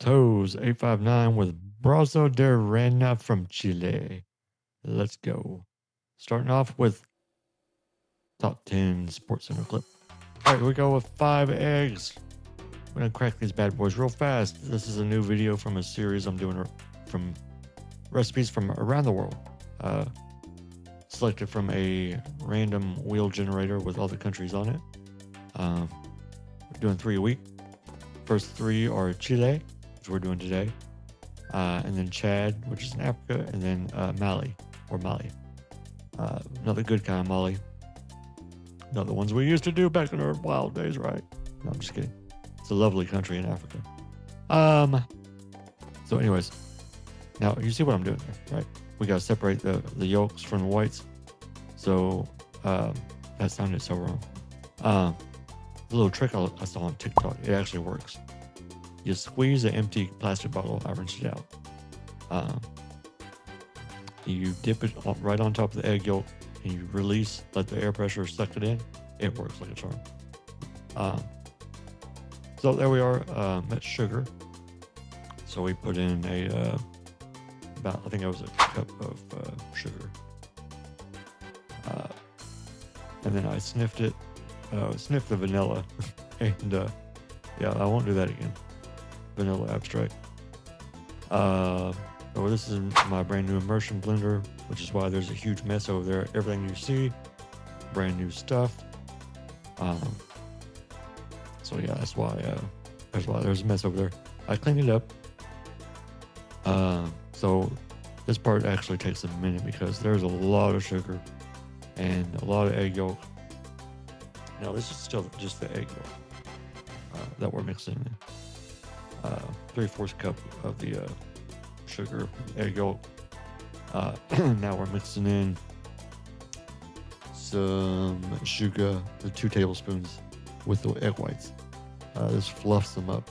Toes 859 with Brazo de Reina from Chile. Let's go. Starting off with top 10 Sports Center clip. All right, we go with 5 eggs. We're gonna crack these bad boys real fast. This is a new video from a series I'm doing from recipes from around the world. Uh, Selected from a random wheel generator with all the countries on it. We're doing 3 a week. First 3 are Chile, which we're doing today, and then Chad, which is in Africa, and then Mali. Another good kind of Mali. Not the ones we used to do back in our wild days, right? No, I'm just kidding. It's a lovely country in Africa. So anyways, now you see what I'm doing here, right? We gotta separate the yolks from the whites. So that sounded so wrong. A little trick I saw on TikTok. It actually works. You squeeze an empty plastic bottle. I rinsed it out. You dip it right on top of the egg yolk, and you release. Let the air pressure suck it in. It works like a charm. So there we are. That's sugar. So we put in I think it was a cup of sugar. And then I sniffed it. Sniffed the vanilla. And yeah, I won't do that again. Vanilla abstract. So this is my brand new immersion blender, which is why there's a huge mess over there. Everything you see, brand new stuff. So yeah, that's why there's a mess over there. I cleaned it up. So this part actually takes a minute because there's a lot of sugar and a lot of egg yolk. Now this is still just the egg yolk that we're mixing in. 3/4 cup of the sugar, egg yolk. Now we're mixing in some sugar, the 2 tablespoons with the egg whites. This fluffs them up.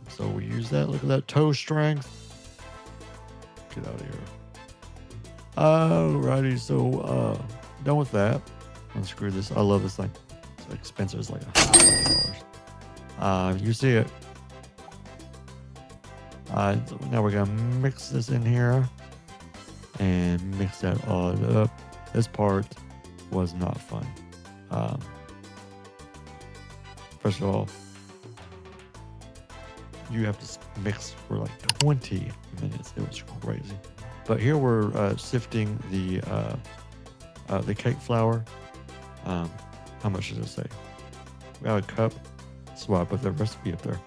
So we use that. Look at that toe strength. Get out of here. Alrighty, so done with that. Unscrew this. I love this thing. It's expensive. It's like $100. You see it. So now we're gonna mix this in here and mix that all up. This part was not fun. First of all, you have to mix for like 20 minutes. It was crazy. But here we're sifting the cake flour. How much does it say? We got a cup. So I put the recipe up there.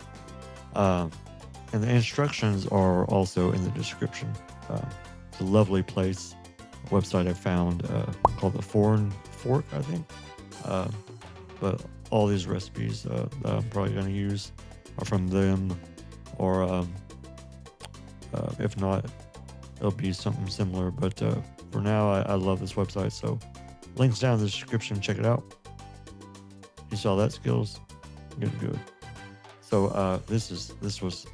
And the instructions are also in the description. It's a lovely place, a website I found called the Foreign Fork, I think. But all these recipes that I'm probably going to use are from them, or if not, it'll be something similar. But for now, I love this website. So links down in the description. Check it out. You saw that, skills? Good. So this was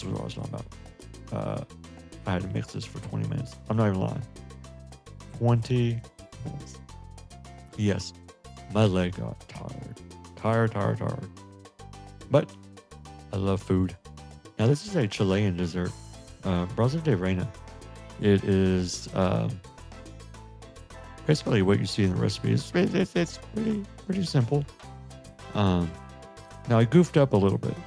what I was talking about. I had to mix this for 20 minutes. I'm not even lying. 20 minutes. Yes, my leg got tired. Tired. But I love food. Now this is a Chilean dessert. Brazo de Reina. It is basically what you see in the recipe. It's pretty simple. Now I goofed up a little bit.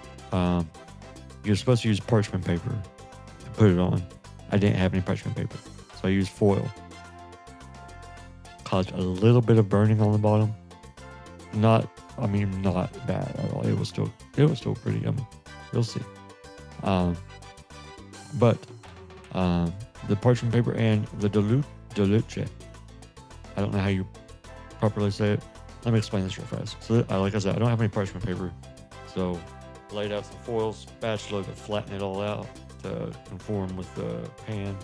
You're supposed to use parchment paper to put it on. I didn't have any parchment paper, so I used foil. Caused a little bit of burning on the bottom. Not bad at all. It was still pretty yummy. You'll see. But the parchment paper and the dulce. I don't know how you properly say it. Let me explain this real fast. So, like I said, I don't have any parchment paper, so laid out some foil spatula to flatten it all out to conform with the pan.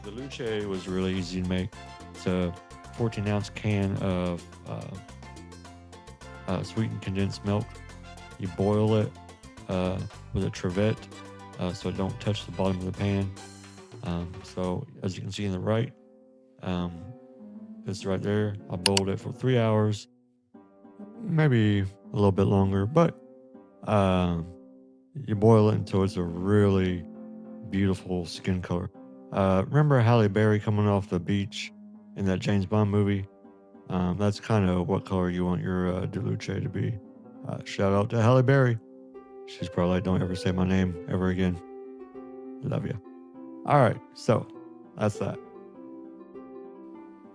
The dulce was really easy to make. It's a 14-ounce can of sweetened condensed milk. You boil it with a trivet so it don't touch the bottom of the pan. So as you can see in the right, it's right there. I boiled it for 3 hours, maybe a little bit longer, but You boil it until it's a really beautiful skin color. Remember Halle Berry coming off the beach in that James Bond movie? That's kind of what color you want your dulce to be. Shout out to Halle Berry. She's probably like, don't ever say my name ever again. Love you. All right, so that's that.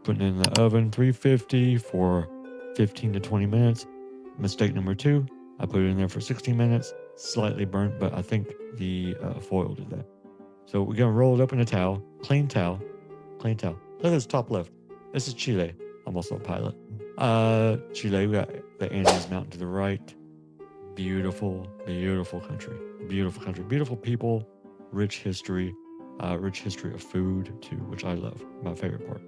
Putting it in the oven, 350 for 15 to 20 minutes. Mistake number two, I put it in there for 16 minutes. Slightly burnt, but I think the foil did that. So we're gonna roll it up in a towel, clean towel, clean towel. Look at this top left. This is Chile. I'm also a pilot. Chile, we got the Andes Mountain to the right. Beautiful, beautiful country. Beautiful country. Beautiful people. Rich history. Rich history of food too, which I love. My favorite part.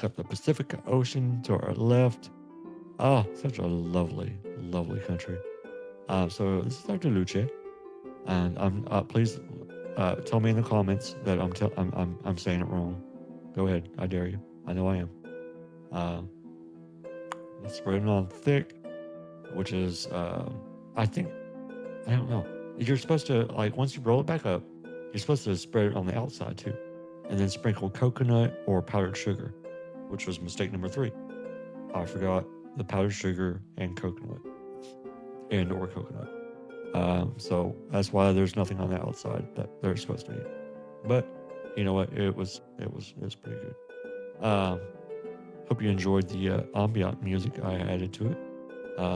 Got the Pacific Ocean to our left. Oh, such a lovely, lovely country. So this is our Deluche, and please tell me in the comments that I'm saying it wrong. Go ahead, I dare you. I know I am. Spread it on thick, which is I think I don't know. You're supposed to like once you roll it back up, you're supposed to spread it on the outside too, and then sprinkle coconut or powdered sugar, which was mistake number three. I forgot the powdered sugar and coconut, and or coconut. So that's why there's nothing on the outside that they're supposed to eat. But you know what? It was pretty good. Hope you enjoyed the ambient music I added to it.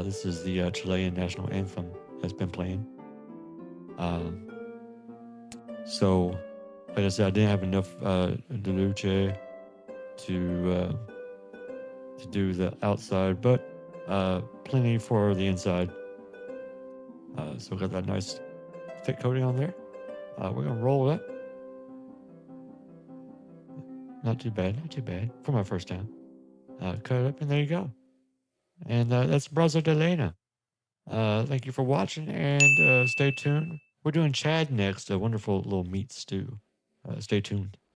This is the Chilean national anthem that's been playing. So, like I said, I didn't have enough dulce to do the outside, but plenty for the inside. So we got that nice thick coating on there. We're gonna roll it up. Not too bad, not too bad for my first time. Cut it up, and there you go. And that's Brazo de Reina. Thank you for watching, and stay tuned. We're doing Chad next, a wonderful little meat stew. Stay tuned.